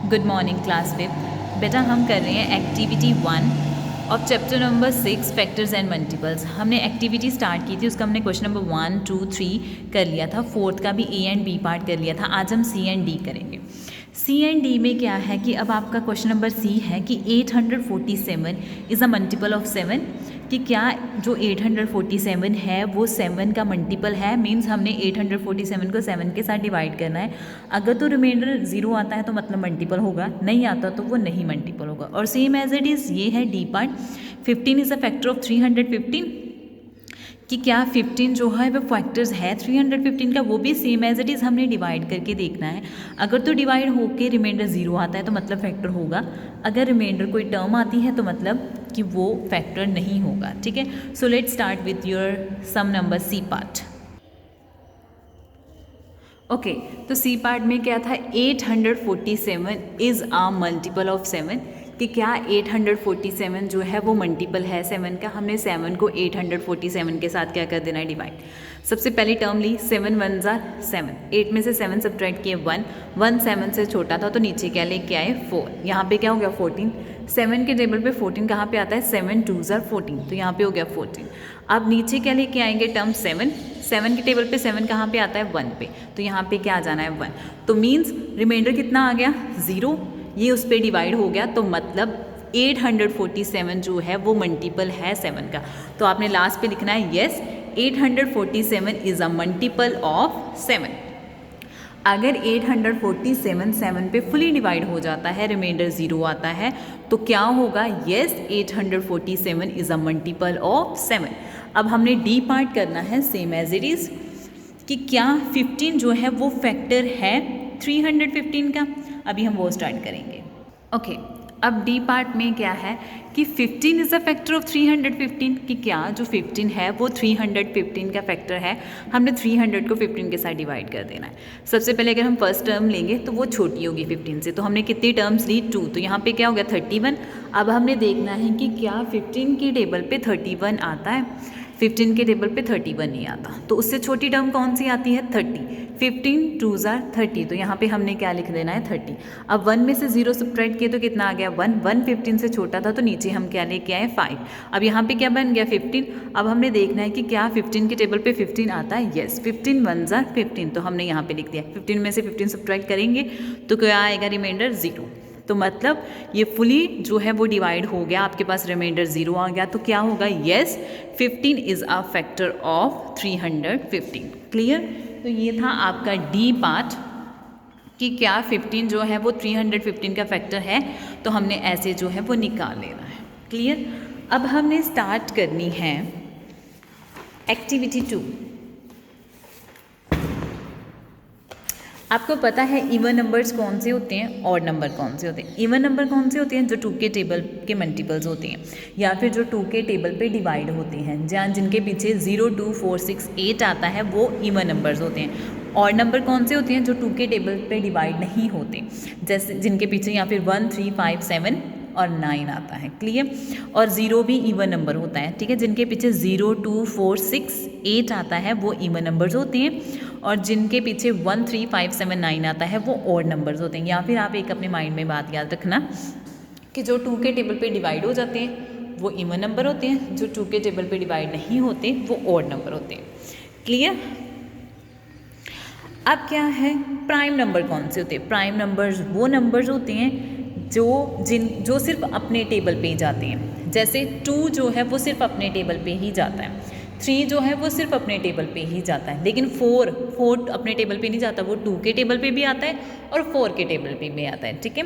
Good morning class 5। बेटा हम कर रहे हैं activity 1 of chapter number 6 factors and multiples. हमने एक्टिविटी स्टार्ट की थी, उसका हमने क्वेश्चन नंबर 1, 2, 3 कर लिया था, फोर्थ का भी ए एंड बी पार्ट कर लिया था। आज हम सी एंड डी करेंगे। सी एंड डी में क्या है कि अब आपका क्वेश्चन नंबर सी है कि 847 इज़ अ मल्टीपल ऑफ 7, कि क्या जो 847 है वो 7 का मल्टीपल है। मींस हमने 847 को 7 के साथ डिवाइड करना है। अगर तो रिमाइंडर 0 आता है तो मतलब मल्टीपल होगा, नहीं आता तो वो नहीं मल्टीपल होगा। और सेम एज इट इज़ ये है D part. 15 is a factor of 315, कि क्या 15 जो है वो फैक्टर्स है 315 का, वो भी सेम एज इट इज़ हमने डिवाइड करके देखना है। अगर तो डिवाइड होके रिमाइंडर 0 आता है तो मतलब फैक्टर होगा, अगर रिमाइंडर कोई टर्म आती है तो मतलब कि वो फैक्टर नहीं होगा। ठीक है, so let's start with your sum number C part. Okay, तो सी पार्ट में क्या था, 847 इज़ अ मल्टीपल ऑफ 7, कि क्या 847 जो है वो मल्टीपल है 7 का। हमने 7 को 847 के साथ क्या कर देना है, डिवाइड। सबसे पहली टर्म ली 7 1 ज़ार 7, 8 में से 7 सब्ट्रैक्ट किए 1, 1 7 से छोटा था तो नीचे क्या लेके आए 4, यहाँ पे क्या हो गया 14। 7 के टेबल पे 14 कहाँ पे आता है, 7 2 ज़ार 14, तो यहाँ पे हो गया 14। अब नीचे क्या लेके आएंगे टर्म 7, 7 के टेबल पे 7 कहाँ पे आता है 1 पे, तो यहाँ पे क्या आ जाना है 1। तो मीन्स रिमाइंडर कितना आ गया 0, ये उस पर डिवाइड हो गया, तो मतलब 847 जो है वो मल्टीपल है 7 का। तो आपने लास्ट पे लिखना है yes 847 is a multiple of 7। अगर 847 7 पे फुली डिवाइड हो जाता है, रिमाइंडर 0 आता है, तो क्या होगा, yes 847 is a multiple of 7। अब हमने डी पार्ट करना है सेम एज इट इज़, कि क्या 15 जो है वो फैक्टर है 315 का। अभी हम वो स्टार्ट करेंगे। ओके, अब डी पार्ट में क्या है कि 15 इज़ अ फैक्टर ऑफ 315, कि क्या जो 15 है वो 315 का फैक्टर है। हमने 300 को 15 के साथ डिवाइड कर देना है। सबसे पहले अगर हम फर्स्ट टर्म लेंगे तो वो छोटी होगी 15 से, तो हमने कितनी टर्म्स ली 2, तो यहाँ पे क्या हो गया 31। अब हमने देखना है कि क्या 15 के टेबल पे 31 आता है, 15 के टेबल पे 31 नहीं आता, तो उससे छोटी टर्म कौन सी आती है 30। 15 2 ज़ार 30, तो यहाँ पे हमने क्या लिख देना है 30। अब 1 में से 0 सब्ट्रैक्ट किए तो कितना आ गया 1, 1 15 से छोटा था तो नीचे हम क्या लेके आए 5। अब यहाँ पे क्या बन गया 15। अब हमने देखना है कि क्या 15 के टेबल पे 15 आता है, येस 15 1 ज़ार 15, तो हमने यहाँ पे लिख दिया। 15 में से 15 सब्ट्रैक्ट करेंगे तो क्या आएगा रिमाइंडर 0, तो मतलब ये फुली जो है वो डिवाइड हो गया, आपके पास रिमाइंडर 0 आ गया, तो क्या होगा, yes 15 is a factor of 315। Clear, तो ये था आपका डी पार्ट, कि क्या 15 जो है वो 315 का फैक्टर है, तो हमने ऐसे जो है वो निकाल लेना है। क्लियर, अब हमने स्टार्ट करनी है एक्टिविटी 2। आपको पता है इवन नंबर्स कौन से होते हैं, ऑड नंबर कौन से होते हैं। इवन नंबर कौन से होते हैं, जो 2 के टेबल के मल्टीपल्स होते हैं, या फिर जो 2 के टेबल पे डिवाइड होते हैं, जहाँ जिनके पीछे 0 2 4 6 8 आता है, वो इवन नंबर्स होते हैं। ऑड नंबर कौन से होते हैं, जो 2 के टेबल पे डिवाइड नहीं होते, जैसे जिनके पीछे या फिर 1 3 5 7 और 9 आता है। क्लियर, और 0 भी इवन नंबर होता है, ठीक है, जिनके पीछे 0 2 4 6 8 आता है वो इवन नंबर्स होते हैं, और जिनके पीछे 1 3 5 7 9 आता है वो ऑड नंबर्स होते हैं। या फिर आप एक अपने माइंड में बात याद रखना कि जो 2 के टेबल पे डिवाइड हो जाते हैं वो इवन नंबर होते हैं, जो 2 के टेबल पे डिवाइड नहीं होते वो ऑड नंबर होते हैं। क्लियर, अब क्या है, प्राइम नंबर कौन से होते हैं। प्राइम नंबर्स वो नंबर्स होते हैं जो सिर्फ अपने टेबल पे ही जाते हैं, जैसे 2 जो है वो सिर्फ अपने टेबल पे ही जाता है, 3 जो है वो सिर्फ अपने टेबल पे ही जाता है, लेकिन 4 अपने टेबल पे नहीं जाता, वो 2 के टेबल पे भी आता है और 4 के टेबल पे भी आता है। ठीक है,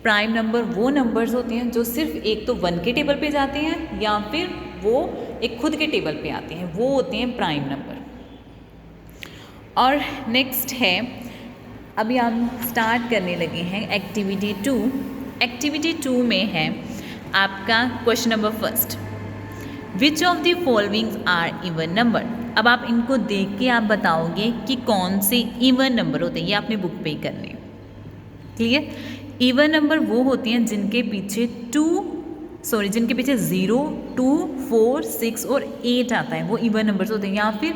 प्राइम नंबर वो नंबर्स होते हैं जो सिर्फ एक तो 1 के टेबल पे जाते हैं या फिर वो एक खुद के टेबल पे आते हैं, वो होते हैं प्राइम नंबर। और नेक्स्ट है, अभी हम स्टार्ट करने लगे हैं एक्टिविटी 2। एक्टिविटी 2 में है आपका question number first, which of the followings are even number. अब आप इनको देख के आप बताओगे कि कौन से इवन नंबर होते हैं, ये आपने बुक पे ही करने। क्लियर, इवन नंबर वो होते हैं जिनके पीछे जिनके पीछे 0 2 4 6 और 8 आता है, वो इवन नंबर्स होते हैं, या फिर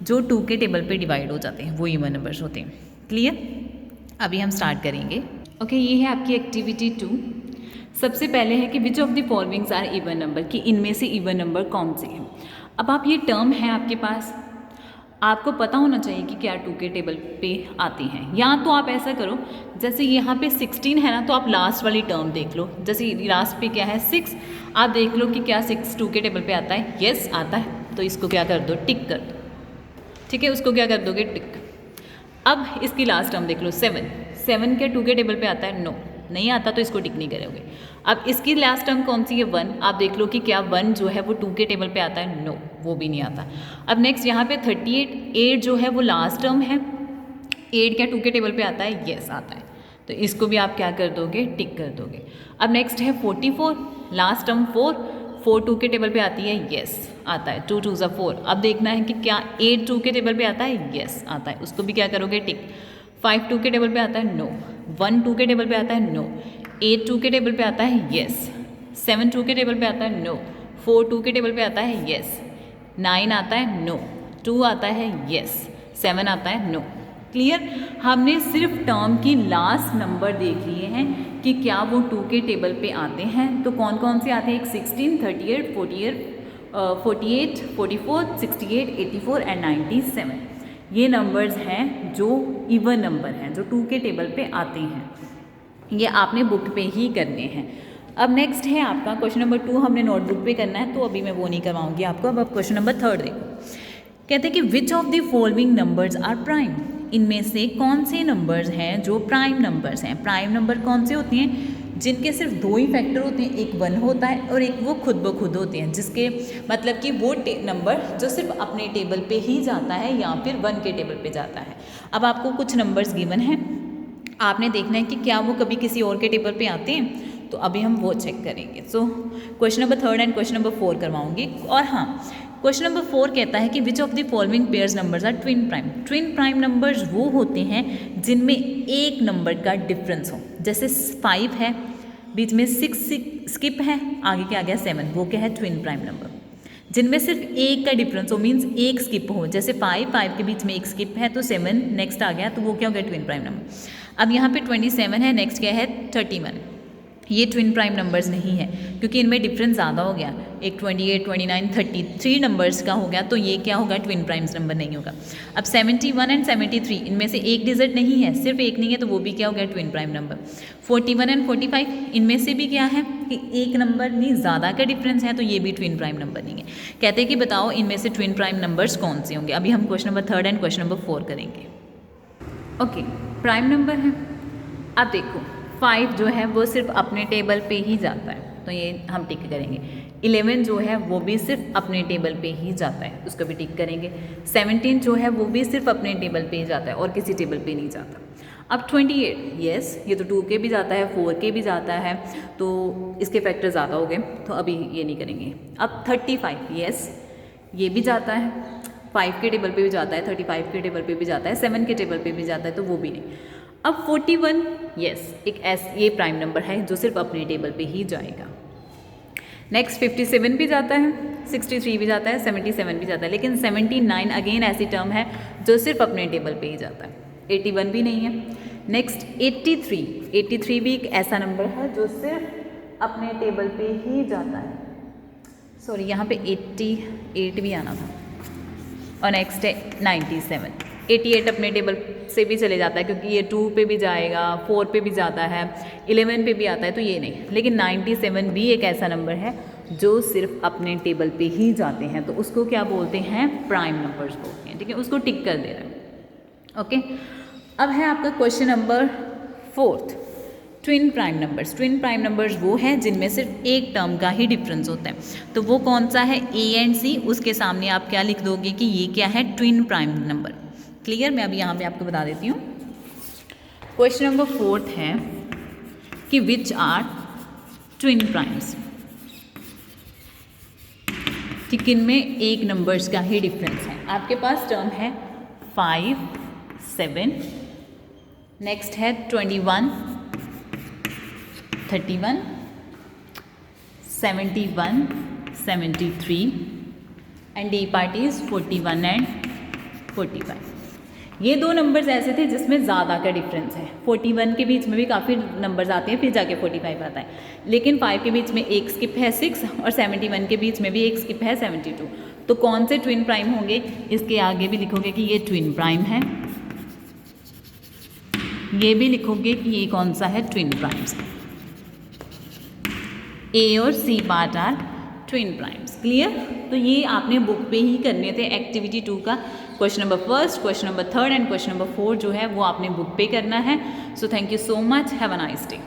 जो 2 के टेबल पे डिवाइड हो जाते हैं वो इवन नंबर्स होते हैं। क्लियर, अभी हम स्टार्ट करेंगे। ओके, ये है आपकी एक्टिविटी 2। सबसे पहले है कि which of the followings are even number, कि इनमें से इवन नंबर कौन से हैं। अब आप ये टर्म है आपके पास, आपको पता होना चाहिए कि क्या 2 के टेबल पे आती हैं। या तो आप ऐसा करो, जैसे यहाँ पे 16 है ना, तो आप लास्ट वाली टर्म देख लो। जैसे लास्ट पे क्या है 6, आप देख लो कि क्या 6 2 के टेबल पे आता है। यस आता है, तो इसको क्या कर दो, टिक कर दो। ठीक है, उसको क्या कर दोगे, टिक। अब इसकी लास्ट टर्म देख लो 7 क्या 2 के टेबल पे आता है, नो नहीं आता, तो इसको टिक नहीं करोगे। अब इसकी लास्ट टर्म कौन सी है, 1, आप देख लो कि क्या 1 जो है वो 2 के टेबल पे आता है, नो वो भी नहीं आता। अब नेक्स्ट यहाँ पे 8 जो है वो लास्ट टर्म है, 8 क्या 2 के टेबल पे आता है, यस आता है, तो इसको भी आप क्या कर दोगे, टिक कर दोगे। अब नेक्स्ट है 44, लास्ट टर्म 4 2 के टेबल पे आती है, यस आता है, 2 2 ज़ा 4। अब देखना है कि क्या 8 2 के टेबल पे आता है, यस आता है, उसको भी क्या करोगे, टिक। 5 2 के टेबल पे आता है, नो। 1 2 के टेबल पे आता है, नो। 8 2 के टेबल पे आता है, यस। 7 2 के टेबल पे आता है, नो। 4 2 के टेबल पे आता है, यस। 9 आता है, नो। 2 आता है, यस। 7 आता है, नो। क्लियर, हमने सिर्फ टर्म की लास्ट नंबर देख लिए हैं कि क्या वो 2 के टेबल पे आते हैं। तो कौन कौन से आते हैं, एक 16, 38, 48, 44, 68, 84 एंड 97। ये नंबर्स हैं जो इवन नंबर हैं, जो 2 के टेबल पे आते हैं। ये आपने बुक पे ही करने हैं। अब नेक्स्ट है आपका क्वेश्चन नंबर 2, हमने नोटबुक पे करना है, तो अभी मैं वो नहीं करवाऊंगी आपको। अब आप क्वेश्चन नंबर 3 देखो। कहते हैं कि which of the following numbers are prime, इनमें से कौन से नंबर्स हैं जो प्राइम नंबर्स हैं। प्राइम नंबर कौन से होते हैं, जिनके सिर्फ 2 ही फैक्टर होते हैं, एक 1 होता है और एक वो खुद ब खुद होते हैं, जिसके मतलब कि वो नंबर जो सिर्फ अपने टेबल पे ही जाता है या फिर 1 के टेबल पे जाता है। अब आपको कुछ नंबर्स गिवन हैं, आपने देखना है कि क्या वो कभी किसी और के टेबल पे आते हैं, तो अभी हम वो चेक करेंगे। So question number 3 and question number 4 करवाऊंगी। और हाँ, क्वेश्चन नंबर 4 कहता है कि which of the following pairs numbers are twin prime. Twin prime numbers वो होते हैं जिनमें एक नंबर का डिफरेंस हो। जैसे 5 है, बीच में 6 स्किप है, आगे क्या आ गया 7, वो क्या है, ट्विन प्राइम नंबर। जिनमें सिर्फ एक का डिफरेंस हो, मीन्स एक स्किप हो, जैसे 5 के बीच में एक स्किप है तो 7 नेक्स्ट आ गया, तो वो क्या हो गया, ट्विन प्राइम नंबर। अब यहाँ पे 27 है, नेक्स्ट क्या है 31, ये ट्विन प्राइम नंबर्स नहीं है क्योंकि इनमें डिफरेंस ज़्यादा हो गया। एक 28, 29, 33 नंबर्स का हो गया, तो ये क्या होगा, ट्विन प्राइम्स नंबर नहीं होगा। अब 71 एंड 73, इनमें से एक डिजिट नहीं है, सिर्फ एक नहीं है, तो वो भी क्या हो गया, ट्विन प्राइम नंबर। 41 एंड 45, इनमें से भी क्या है कि एक नंबर नहीं, ज़्यादा का डिफरेंस है, तो ये भी ट्विन प्राइम नंबर नहीं है। कहते हैं कि बताओ इनमें से ट्विन प्राइम नंबर्स कौन से होंगे। अभी हम question number 3 and question number 4 करेंगे। ओके, प्राइम नंबर है। अब देखो 5 जो है वो सिर्फ अपने टेबल पे ही जाता है, तो ये हम टिक करेंगे। 11 जो है वो भी सिर्फ अपने टेबल पे ही जाता है, उसको भी टिक करेंगे। 17 जो है वो भी सिर्फ अपने टेबल पे ही जाता है और किसी टेबल पे नहीं जाता। अब 28, यस ये तो 2 के भी जाता है, 4 के भी जाता है, तो इसके फैक्टर ज़्यादा हो गए, तो अभी ये नहीं करेंगे। अब 35, यस ये भी जाता है, 5 के टेबल पे भी जाता है, 35 के टेबल पे भी जाता है, 7 के टेबल पे भी जाता है, तो वो भी नहीं। अब 41, यस एक ये प्राइम नंबर है जो सिर्फ अपने टेबल पे ही जाएगा। नेक्स्ट 57 भी जाता है, 63 भी जाता है, 77 भी जाता है, लेकिन 79 अगेन ऐसी टर्म है जो सिर्फ अपने टेबल पे ही जाता है। 81 भी नहीं है। नेक्स्ट 83 भी एक ऐसा नंबर है जो सिर्फ अपने टेबल पे ही जाता है। सॉरी यहाँ पे 88 भी आना था। और नेक्स्ट है 97, 88 अपने टेबल से भी चले जाता है क्योंकि ये 2 पे भी जाएगा, 4 पे भी जाता है, 11 पे भी आता है, तो ये नहीं। लेकिन 97 भी एक ऐसा नंबर है जो सिर्फ अपने टेबल पे ही जाते हैं, तो उसको क्या बोलते हैं, प्राइम नंबर्स बोलते हैं। ठीक है, उसको टिक कर दे रहे हैं। ओके, अब है आपका question number 4, twin prime numbers. Twin prime numbers वो हैं जिनमें सिर्फ एक टर्म का ही डिफरेंस होता है, तो वो कौन सा है, ए एंड सी। उसके सामने आप क्या लिख दोगे कि ये क्या है, ट्विन प्राइम नंबर। क्लियर, मैं अभी यहाँ पे आपको बता देती हूँ। क्वेश्चन नंबर 4 है कि विच आर ट्विन प्राइम्स, कि किन में एक नंबर्स का ही डिफरेंस है। आपके पास टर्म है 5, 7, नेक्स्ट है 21, 31, 71, 73 and D part is 41 and 45। ये दो नंबर्स ऐसे थे जिसमें ज़्यादा का डिफरेंस है, 41 के बीच में भी काफ़ी नंबर्स आते हैं फिर जाके 45 आता है, लेकिन 5 के बीच में एक स्किप है 6 और 71 के बीच में भी एक स्किप है 72। तो कौन से ट्विन प्राइम होंगे, इसके आगे भी लिखोगे कि ये ट्विन प्राइम है, ये भी लिखोगे कि ये कौन सा है, ट्विन प्राइम्स। ए और C part are twin primes. Clear? तो ये आपने बुक पे ही करने थे एक्टिविटी 2 का question number 1, question number 3 and question number 4 जो है वो आपने बुक पे करना है। So thank you so much, have a nice day.